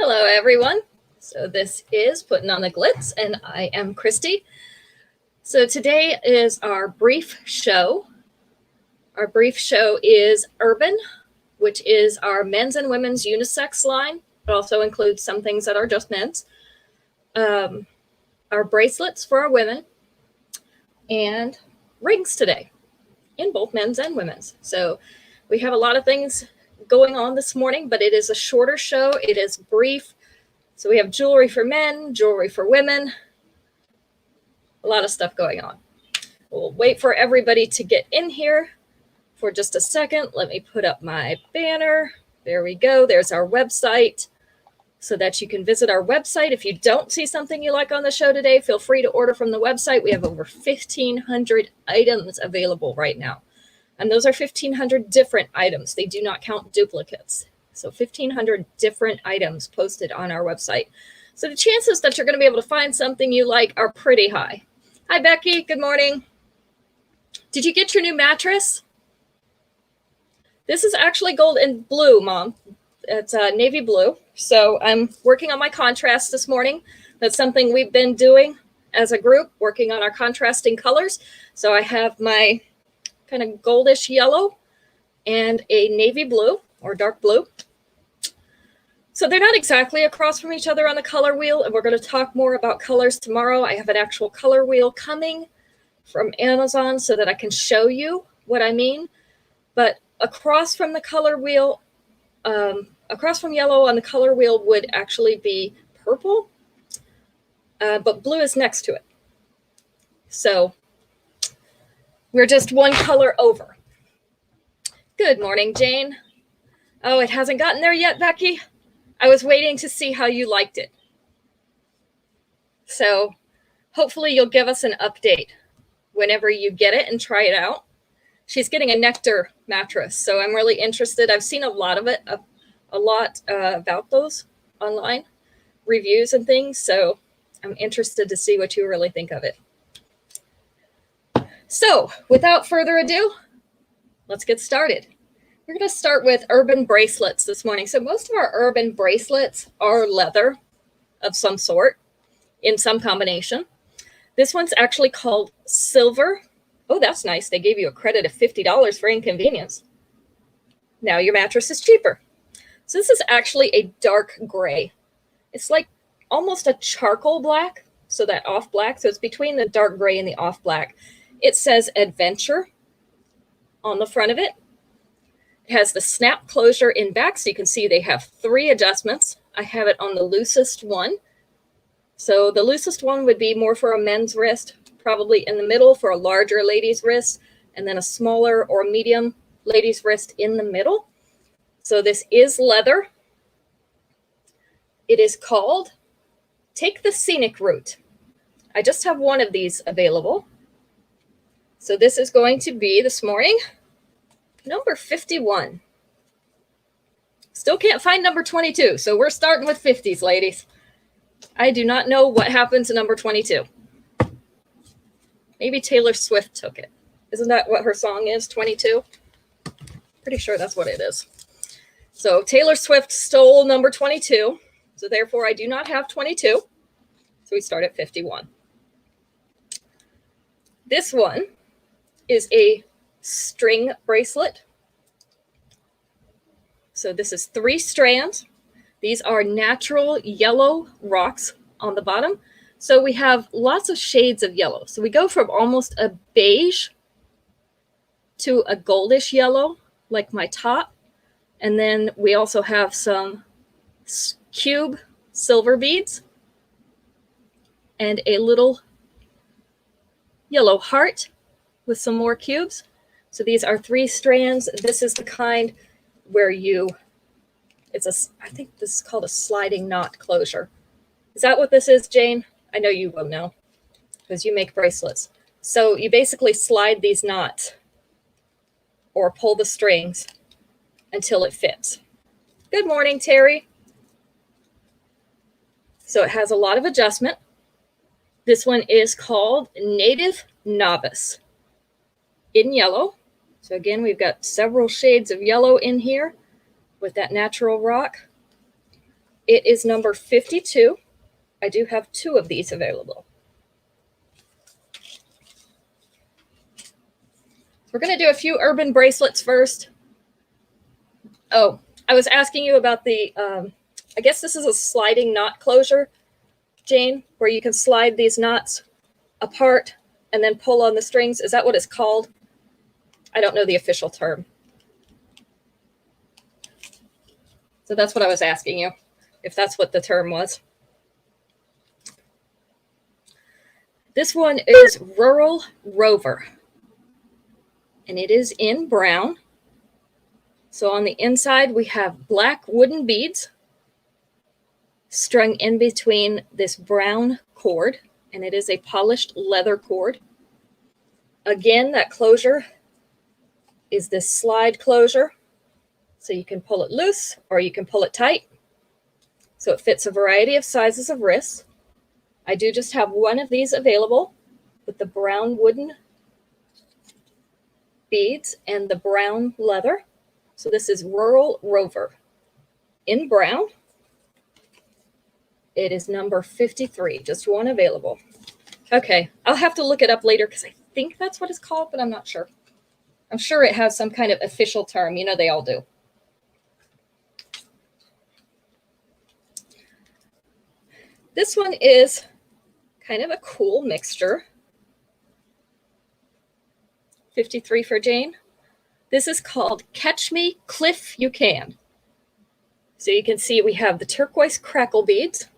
Hello, everyone. So this is Putting on the Glitz, and I am Christy. So today is our brief show. Our brief show is Urban, which is our men's and women's unisex line. It also includes some things that are just men's. Our bracelets for our women, and rings today in both men's and women's. So we have a lot of things going on this morning, but it is a shorter show. It is brief. So we have jewelry for men, jewelry for women, a lot of stuff going on. We'll wait for everybody to get in here for just a second. Let me put up my banner. There we go. There's our website so that you can visit our website. If you don't see something you like on the show today, feel free to order from the website. We have over 1,500 items available right now. And those are 1,500 different items. They do not count duplicates. So 1,500 different items posted on our website. So the chances that you're going to be able to find something you like are pretty high. Hi, Becky. Good morning. Did you get your new mattress? This is actually gold and blue, Mom. It's navy blue. So I'm working on my contrast this morning. That's something we've been doing as a group, working on our contrasting colors. So I have my kind of goldish yellow and a navy blue or dark blue. So they're not exactly across from each other on the color wheel, and we're going to talk more about colors tomorrow. I have an actual color wheel coming from Amazon so that I can show you what I mean. But across from the color wheel, across from yellow on the color wheel would actually be purple, but blue is next to it. So we're just one color over. Good morning, Jane. Oh, it hasn't gotten there yet, Becky. I was waiting to see how you liked it. So hopefully you'll give us an update whenever you get it and try it out. She's getting a Nectar mattress, so I'm really interested. I've seen a lot of it, about those online reviews and things, so I'm interested to see what you really think of it. So without further ado, let's get started. We're going to start with urban bracelets this morning. So most of our urban bracelets are leather of some sort in some combination. This one's actually called silver. Oh, that's nice. They gave you a credit of $50 for inconvenience. Now your mattress is cheaper. So this is actually a dark gray. It's like almost a charcoal black, so that off black. So it's between the dark gray and the off black. It says adventure on the front of it. It has the snap closure in back, so you can see they have 3 adjustments. I have it on the loosest one. So the loosest one would be more for a men's wrist, probably in the middle for a larger lady's wrist, and then a smaller or medium lady's wrist in the middle. So this is leather. It is called Take the Scenic Route. I just have one of these available. So this is going to be this morning, number 51. Still can't find number 22, so we're starting with 50s, ladies. I do not know what happened to number 22. Maybe Taylor Swift took it. Isn't that what her song is, 22? Pretty sure that's what it is. So Taylor Swift stole number 22, so therefore I do not have 22. So we start at 51. This one is a string bracelet. So this is 3 strands. These are natural yellow rocks on the bottom. So we have lots of shades of yellow. So we go from almost a beige to a goldish yellow, like my top. And then we also have some cube silver beads and a little yellow heart with some more cubes. So these are 3 strands. This is the kind where I think this is called a sliding knot closure. Is that what this is, Jane? I know you will know because you make bracelets. So you basically slide these knots or pull the strings until it fits. Good morning, Terry. So it has a lot of adjustment. This one is called Native Novice in yellow. So again, we've got several shades of yellow in here with that natural rock. It is number 52. I do have 2 of these available. We're going to do a few urban bracelets first. Oh, I was asking you about the, I guess this is a sliding knot closure, Jane, where you can slide these knots apart and then pull on the strings. Is that what it's called? I don't know the official term. So that's what I was asking you, if that's what the term was. This one is Rural Rover, and it is in brown. So on the inside, we have black wooden beads strung in between this brown cord, and it is a polished leather cord. Again, that closure is this slide closure. So you can pull it loose or you can pull it tight. So it fits a variety of sizes of wrists. I do just have 1 of these available with the brown wooden beads and the brown leather. So this is Rural Rover in brown. It is number 53, just 1 available. Okay, I'll have to look it up later because I think that's what it's called, but I'm not sure. I'm sure it has some kind of official term. You know, they all do. This one is kind of a cool mixture. 53 for Jane. This is called Catch Me Cliff You Can. So you can see we have the turquoise crackle beads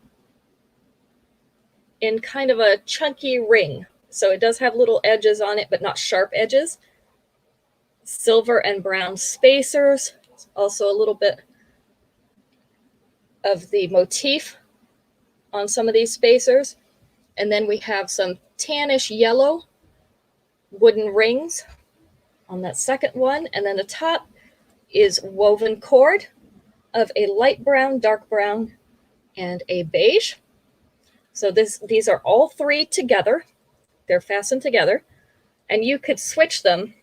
in kind of a chunky ring. So it does have little edges on it, but not sharp edges. Silver and brown spacers. Also a little bit of the motif on some of these spacers. And then we have some tannish yellow wooden rings on that second one. And then the top is woven cord of a light brown, dark brown, and a beige. So these are all 3 together. They're fastened together. And you could switch them.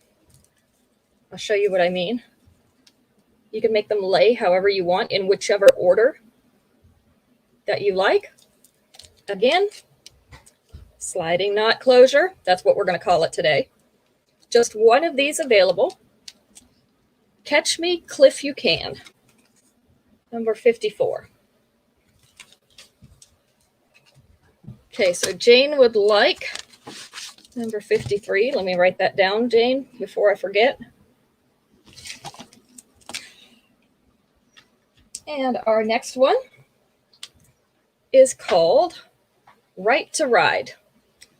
I'll show you what I mean. You can make them lay however you want in whichever order that you like. Again, sliding knot closure. That's what we're going to call it today. Just 1 of these available. Catch Me Cliff You Can. Number 54. Okay, so Jane would like number 53. Let me write that down, Jane, before I forget. And our next one is called Right to Ride.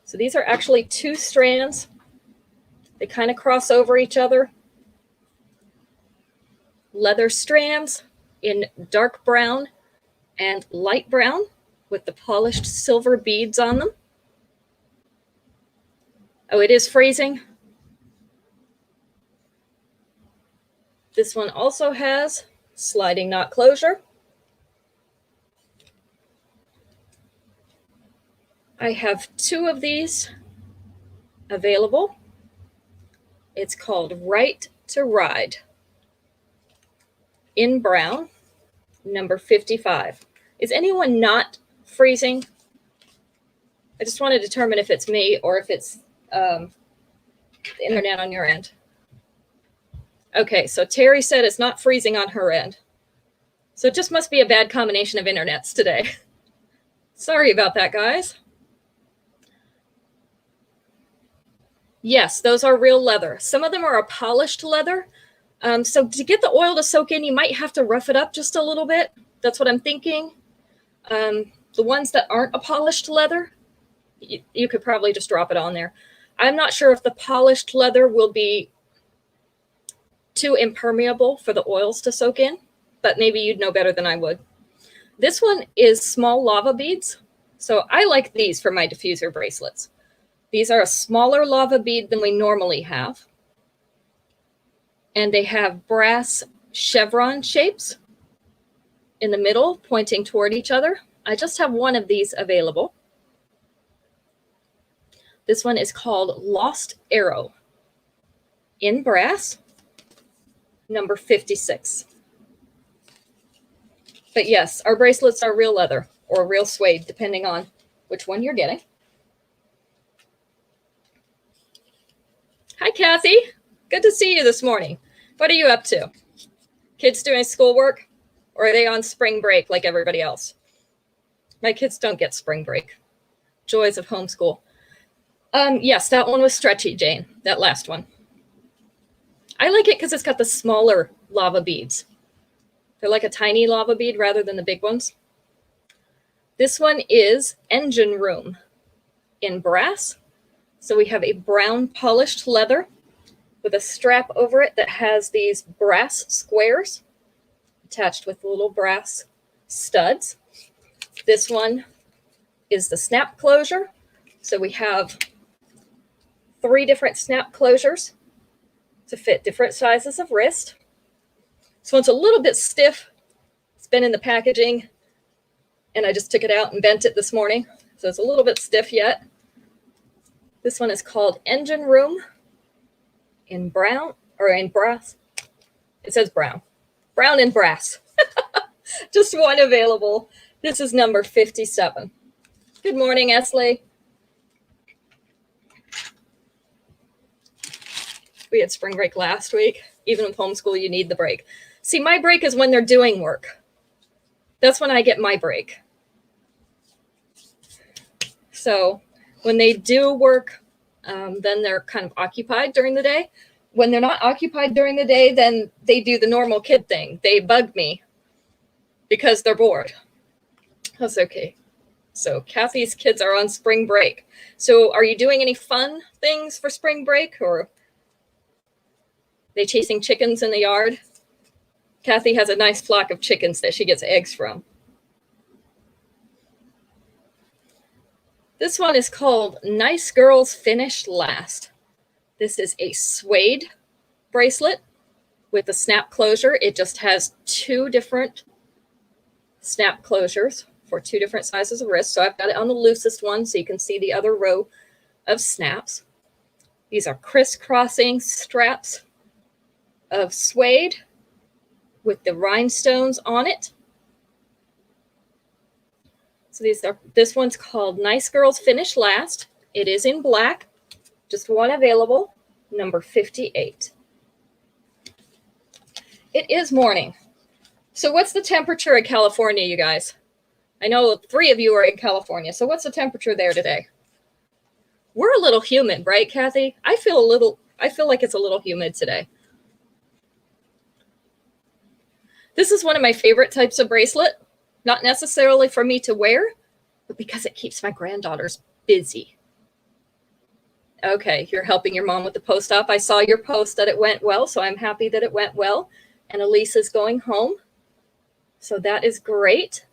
So these are actually 2 strands. They kind of cross over each other. Leather strands in dark brown and light brown with the polished silver beads on them. Oh, it is freezing. This one also has sliding knot closure. I have 2 of these available. It's called Right to Ride in brown, number 55. Is anyone not freezing? I just want to determine if it's me or if it's the internet on your end. Okay, so Terry said it's not freezing on her end. So it just must be a bad combination of internets today. Sorry about that, guys. Yes, those are real leather. Some of them are a polished leather. So to get the oil to soak in, you might have to rough it up just a little bit. That's what I'm thinking. The ones that aren't a polished leather, you could probably just drop it on there. I'm not sure if the polished leather will be too impermeable for the oils to soak in, but maybe you'd know better than I would. This one is small lava beads. So I like these for my diffuser bracelets. These are a smaller lava bead than we normally have. And they have brass chevron shapes in the middle, pointing toward each other. I just have 1 of these available. This one is called Lost Arrow in brass, number 56. But yes, our bracelets are real leather or real suede, depending on which one you're getting. Hi, Kathy. Good to see you this morning. What are you up to? Kids doing schoolwork? Or are they on spring break like everybody else? My kids don't get spring break. Joys of homeschool. Yes, that one was stretchy, Jane. That last one. I like it because it's got the smaller lava beads. They're like a tiny lava bead rather than the big ones. This one is Engine Room in brass. So we have a brown polished leather with a strap over it that has these brass squares attached with little brass studs. This one is the snap closure. So we have 3 different snap closures to fit different sizes of wrist. This one's a little bit stiff. It's been in the packaging, and I just took it out and bent it this morning. So it's a little bit stiff yet. This one is called Engine Room in brown, or in brass. It says brown. Brown and brass. Just one available. This is number 57. Good morning, Esley. We had spring break last week. Even with homeschool, you need the break. See, my break is when they're doing work. That's when I get my break. So when they do work, then they're kind of occupied during the day. When they're not occupied during the day, then they do the normal kid thing. They bug me because they're bored. That's okay. So Kathy's kids are on spring break. So are you doing any fun things for spring break, or are they chasing chickens in the yard? Kathy has a nice flock of chickens that she gets eggs from. This one is called Nice Girls Finish Last. This is a suede bracelet with a snap closure. It just has 2 different snap closures for 2 different sizes of wrist. So I've got it on the loosest one so you can see the other row of snaps. These are crisscrossing straps of suede with the rhinestones on it. So this one's called Nice Girls Finish Last. It is in black, just one available, number 58. It is morning. So what's the temperature in California, you guys? I know 3 of you are in California. So what's the temperature there today? We're a little humid, right, Kathy? I feel like it's a little humid today. This is one of my favorite types of bracelet, not necessarily for me to wear, but because it keeps my granddaughters busy. Okay, you're helping your mom with the post-op. I saw your post that it went well, so I'm happy that it went well. And Elise is going home, so that is great.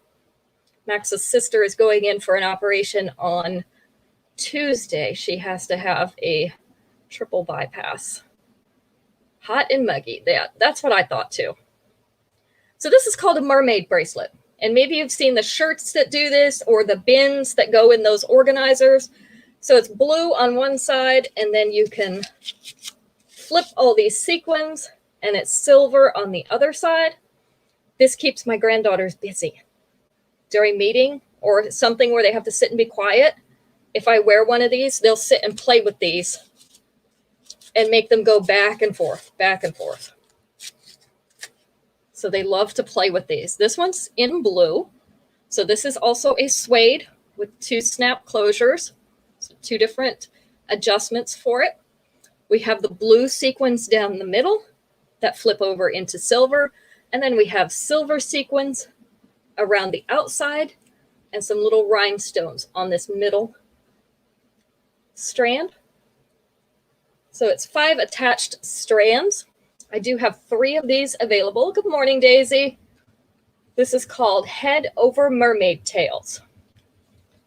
Max's sister is going in for an operation on Tuesday. She has to have a triple bypass. Hot and muggy. That's what I thought too. So this is called a mermaid bracelet. And maybe you've seen the shirts that do this or the bins that go in those organizers. So it's blue on one side, and then you can flip all these sequins, and it's silver on the other side. This keeps my granddaughters busy during meeting or something where they have to sit and be quiet. If I wear one of these, they'll sit and play with these and make them go back and forth, back and forth. So they love to play with these. This one's in blue. So this is also a suede with 2 snap closures. So 2 different adjustments for it. We have the blue sequins down the middle that flip over into silver. And then we have silver sequins around the outside and some little rhinestones on this middle strand. So it's 5 attached strands. I do have 3 of these available. Good morning, Daisy. This is called Head Over Mermaid Tails.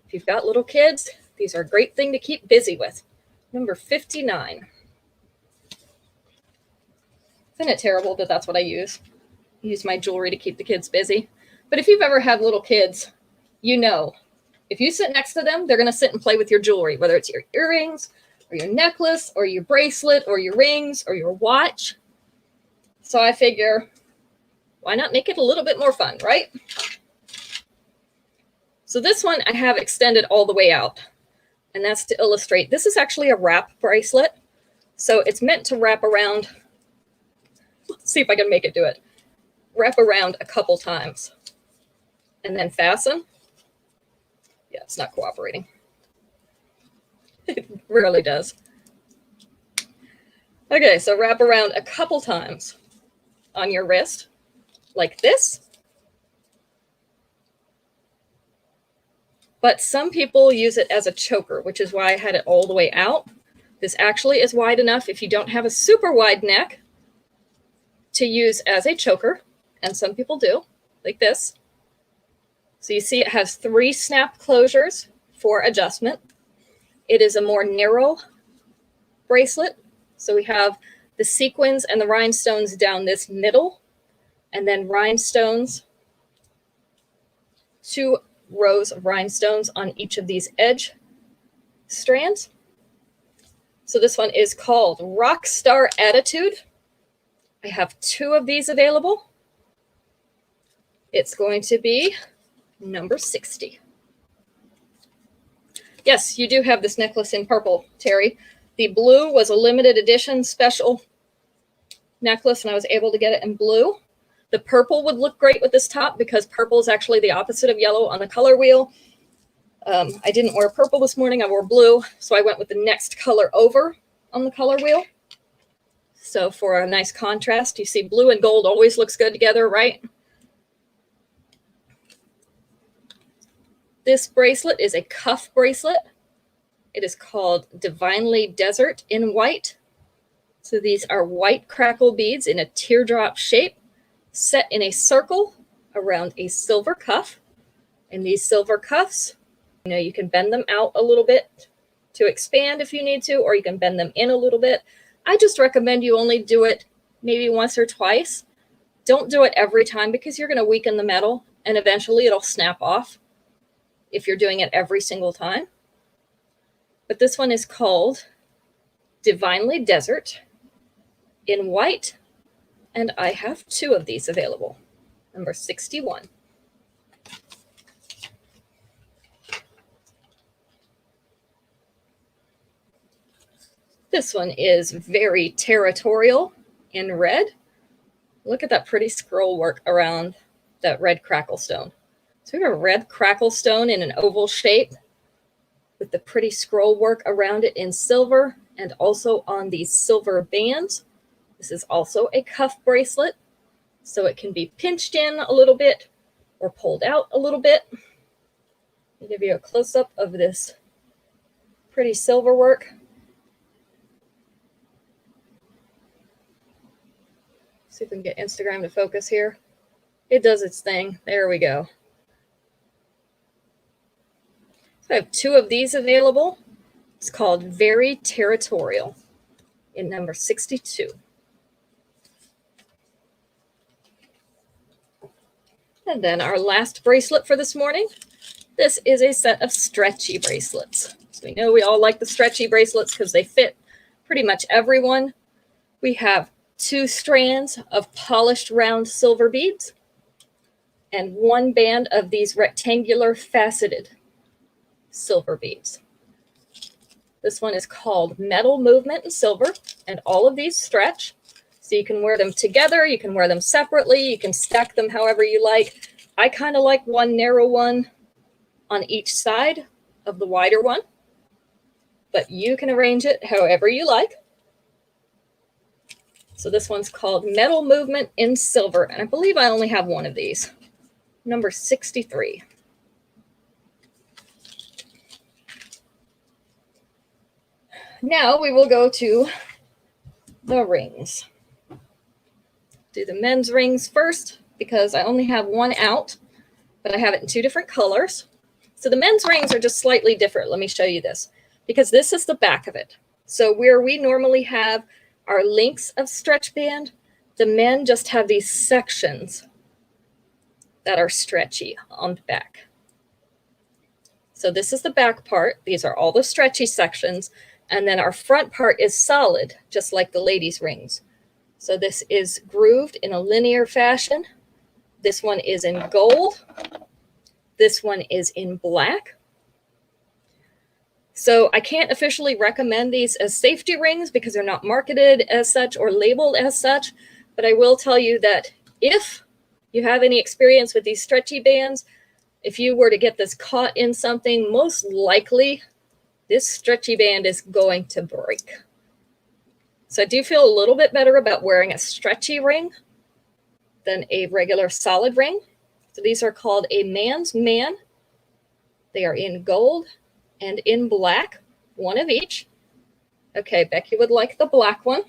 If you've got little kids, these are a great thing to keep busy with. Number 59. Isn't it terrible that that's what I use? I use my jewelry to keep the kids busy. But if you've ever had little kids, you know, if you sit next to them, they're going to sit and play with your jewelry, whether it's your earrings or your necklace or your bracelet or your rings or your watch. So I figure, why not make it a little bit more fun, right? So this one I have extended all the way out, and that's to illustrate. This is actually a wrap bracelet. So it's meant to wrap around. Let's see if I can make it do it. Wrap around a couple times and then fasten. Yeah, it's not cooperating. It rarely does. Okay, so wrap around a couple times on your wrist like this. But some people use it as a choker, which is why I had it all the way out. This actually is wide enough if you don't have a super wide neck to use as a choker, and some people do, like this. So you see it has 3 snap closures for adjustment. It is a more narrow bracelet. So we have the sequins and the rhinestones down this middle, and then rhinestones, 2 rows of rhinestones on each of these edge strands. So this one is called Rockstar Attitude. I have 2 of these available. It's going to be number 60. Yes, you do have this necklace in purple, Terry. The blue was a limited edition special necklace, and I was able to get it in blue. The purple would look great with this top because purple is actually the opposite of yellow on the color wheel. I didn't wear purple this morning. I wore blue, so I went with the next color over on the color wheel. So for a nice contrast, you see blue and gold always looks good together, right? This bracelet is a cuff bracelet. It is called Divinely Desert in white. So these are white crackle beads in a teardrop shape, set in a circle around a silver cuff. And these silver cuffs, you can bend them out a little bit to expand if you need to, or you can bend them in a little bit. I just recommend you only do it maybe once or twice. Don't do it every time because you're going to weaken the metal and eventually it'll snap off if you're doing it every single time. But this one is called Divinely Desert in white, and I have 2 of these available. Number 61. This one is very territorial in red. Look at that pretty scroll work around that red crackle stone. So we have a red crackle stone in an oval shape with the pretty scroll work around it in silver and also on these silver bands. This is also a cuff bracelet, so it can be pinched in a little bit or pulled out a little bit. I'll give you a close-up of this pretty silver work. See if we can get Instagram to focus here. It does its thing. There we go. So I have 2 of these available. It's called Very Territorial in number 62. And then our last bracelet for this morning. This is a set of stretchy bracelets. So we know we all like the stretchy bracelets because they fit pretty much everyone. We have 2 strands of polished round silver beads and 1 band of these rectangular faceted silver beads. This one is called Metal Movement in silver, and all of these stretch. So you can wear them together, you can wear them separately, you can stack them however you like. I kind of like one narrow one on each side of the wider one, but you can arrange it however you like. So this one's called Metal Movement in silver, and I believe I only have 1 of these. Number 63. Now we will go to the rings. Do the men's rings first because I only have 1 out, but I have it in 2 different colors. So the men's rings are just slightly different. Let me show you this because this is the back of it. So where we normally have our links of stretch band, the men just have these sections that are stretchy on the back. So this is the back part. These are all the stretchy sections. And then our front part is solid, just like the ladies' rings. So this is grooved in a linear fashion. This one is in gold. This one is in black. So I can't officially recommend these as safety rings because they're not marketed as such or labeled as such. But I will tell you that if you have any experience with these stretchy bands, if you were to get this caught in something, most likely this stretchy band is going to break. So I do feel a little bit better about wearing a stretchy ring than a regular solid ring. So these are called a man's man. They are in gold and in black, one of each. Okay, Becky would like the black one.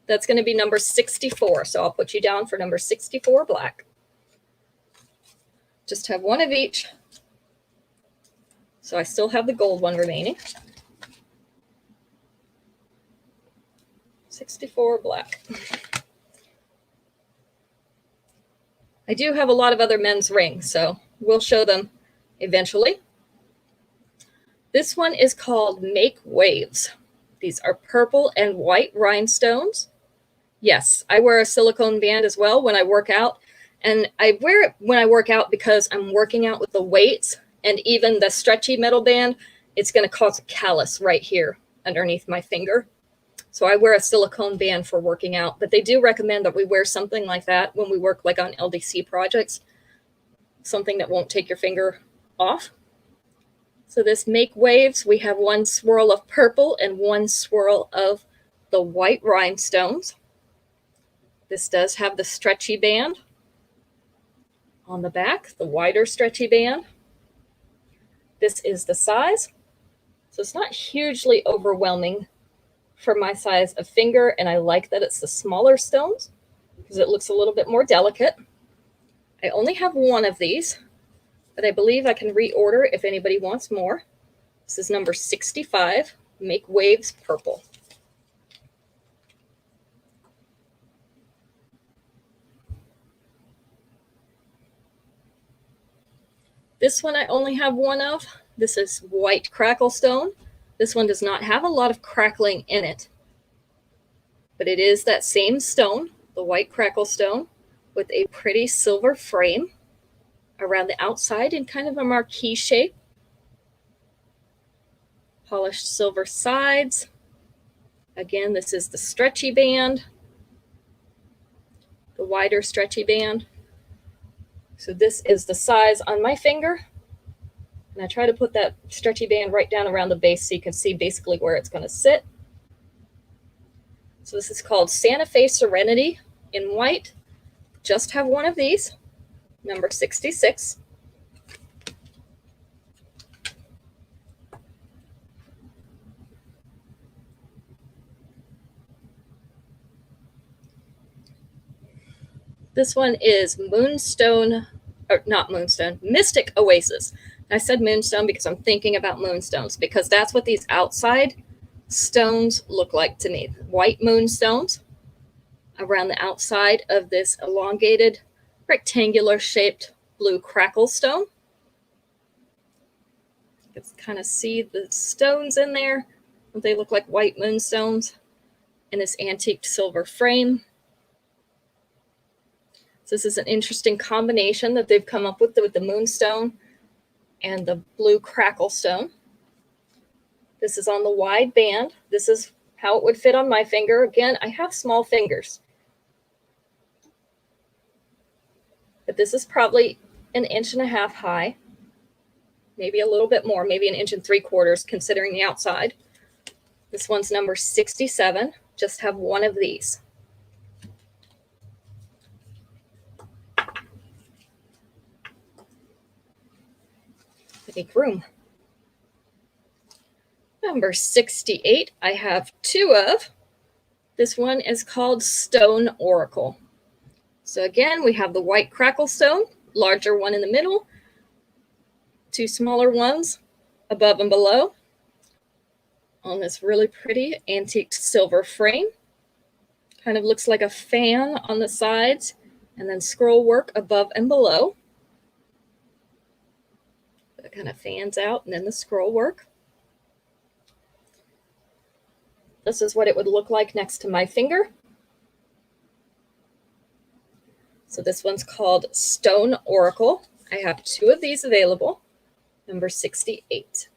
That's going to be number 64. So I'll put you down for number 64 black. Just have one of each. So I still have the gold one remaining. 64 black. I do have a lot of other men's rings, so we'll show them eventually. This one is called Make Waves. These are purple and white rhinestones. Yes, I wear a silicone band as well when I work out. And I wear it when I work out because I'm working out with the weights, and even the stretchy metal band, it's going to cause a callus right here underneath my finger. So I wear a silicone band for working out, but they do recommend that we wear something like that when we work like on LDC projects, something that won't take your finger off. So this Make Waves, we have one swirl of purple and one swirl of the white rhinestones. This does have the stretchy band on the back, the wider stretchy band. This is the size. So it's not hugely overwhelming for my size of finger, and I like that it's the smaller stones because it looks a little bit more delicate. I only have one of these, but I believe I can reorder if anybody wants more. This is number 65, Make Waves Purple. This one I only have one of. This is white Crackle Stone. This one does not have a lot of crackling in it, but it is that same stone, the white Crackle Stone, with a pretty silver frame around the outside in kind of a marquee shape. Polished silver sides. Again, this is the stretchy band, the wider stretchy band. So this is the size on my finger. And I try to put that stretchy band right down around the base so you can see basically where it's going to sit. So this is called Santa Fe Serenity in white. Just have one of these, number 66. This one is Moonstone, or not Moonstone, Mystic Oasis. I said Moonstone because I'm thinking about moonstones, because that's what these outside stones look like to me. White moonstones around the outside of this elongated, rectangular shaped blue Crackle Stone. You can kind of see the stones in there. They look like white moonstones in this antiqued silver frame. So this is an interesting combination that they've come up with the moonstone and the blue Crackle Stone. This is on the wide band. This is how it would fit on my finger. Again, I have small fingers, but this is probably 1.5 inches high, maybe a little bit more, maybe 1.75 inches considering the outside. This one's number 67. Just have one of these. Make room. Number 68, I have two of. This one is called Stone Oracle. So again, we have the white Crackle Stone, larger one in the middle, two smaller ones above and below on this really pretty antique silver frame. Kind of looks like a fan on the sides, and then scroll work above and below. It kind of fans out, and then the scroll work. This is what it would look like next to my finger. So this one's called Stone Oracle. I have 2 of these available, number 68.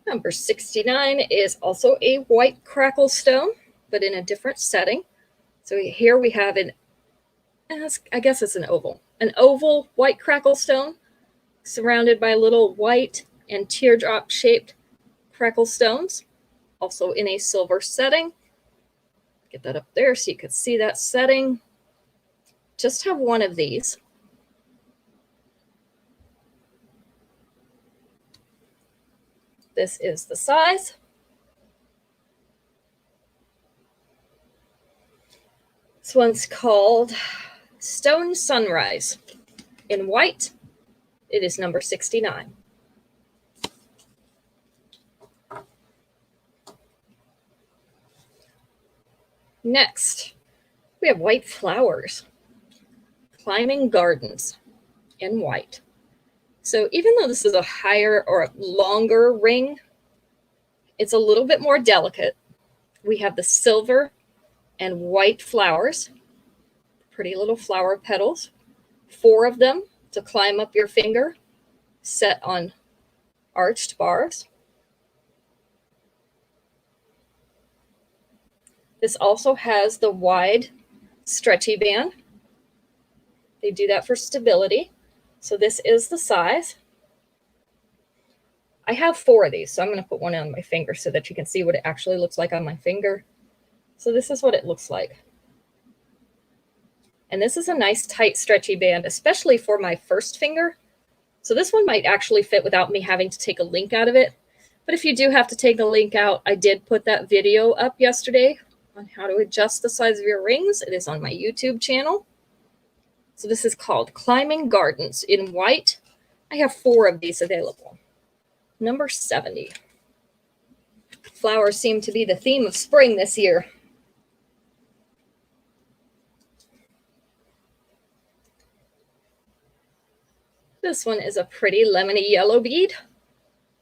Number 69 is also a white crackle stone, but in a different setting. So here we have I guess it's an oval white crackle stone surrounded by little white and teardrop shaped crackle stones, also in a silver setting. Get that up there so you could see that setting. Just have 1 of these. This is the size. This one's called Stone Sunrise in white. It is number 69. Next, we have white flowers, climbing gardens in white. So even though this is a higher or a longer ring, it's a little bit more delicate. We have the silver and white flowers, pretty little flower petals, 4 of them to climb up your finger, set on arched bars. This also has the wide stretchy band. They do that for stability. So this is the size. I have 4 of these, so I'm going to put one on my finger so that you can see what it actually looks like on my finger. So this is what it looks like. And this is a nice tight stretchy band, especially for my first finger. So this one might actually fit without me having to take a link out of it. But if you do have to take the link out, I did put that video up yesterday on how to adjust the size of your rings. It is on my YouTube channel. So this is called Climbing Gardens in white. I have 4 of these available. Number 70. Flowers seem to be the theme of spring this year. This one is a pretty lemony yellow bead.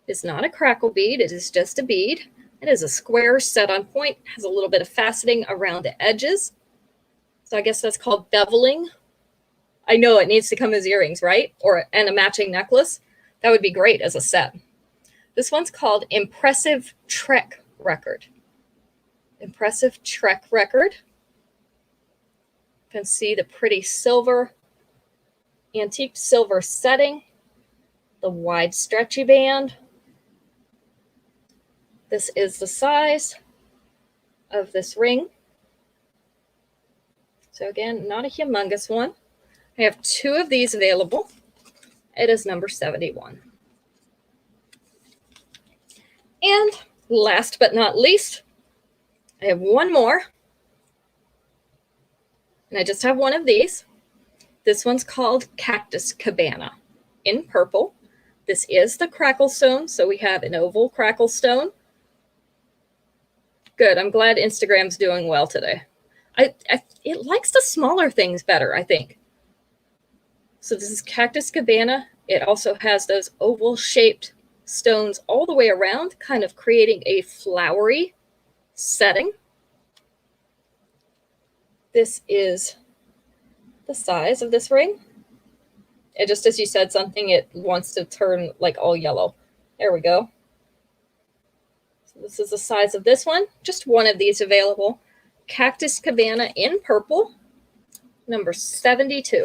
It's not a crackle bead, it is just a bead. It is a square set on point, has a little bit of faceting around the edges. So I guess that's called beveling. I know it needs to come as earrings, right? And a matching necklace. That would be great as a set. This one's called Impressive Trek Record. Impressive Trek Record. You can see the pretty silver, antique silver setting, the wide stretchy band. This is the size of this ring. So again, not a humongous one. I have 2 of these available. It is number 71. And last but not least, I have 1 more. And I just have 1 of these. This one's called Cactus Cabana in purple. This is the Crackle Stone, so we have an oval Crackle Stone. Good, I'm glad Instagram's doing well today. It likes the smaller things better, I think. So this is Cactus Cabana. It also has those oval-shaped stones all the way around, kind of creating a flowery setting. This is the size of this ring. And just as you said something, it wants to turn like all yellow. There we go. So this is the size of this one. Just 1 of these available. Cactus Cabana in purple, number 72.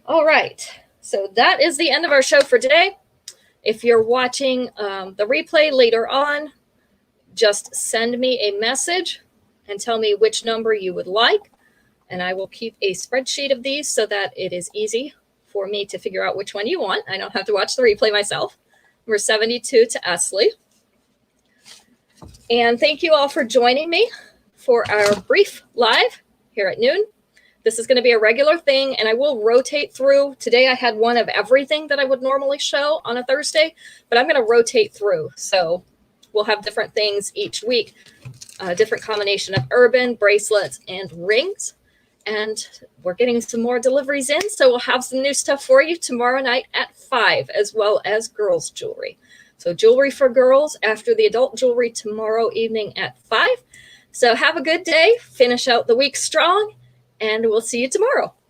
All right, so that is the end of our show for today. If you're watching the replay later on, just send me a message and tell me which number you would like, and I will keep a spreadsheet of these so that it is easy for me to figure out which one you want. I don't have to watch the replay myself. Number 72 to Ashley. And thank you all for joining me for our brief live here at noon. This is going to be a regular thing, and I will rotate through. Today I had one of everything that I would normally show on a Thursday, but I'm going to rotate through. So we'll have different things each week, a different combination of urban, bracelets, and rings. And we're getting some more deliveries in, so we'll have some new stuff for you tomorrow night at 5, as well as girls' jewelry. So jewelry for girls after the adult jewelry tomorrow evening at 5. So have a good day, finish out the week strong, and we'll see you tomorrow.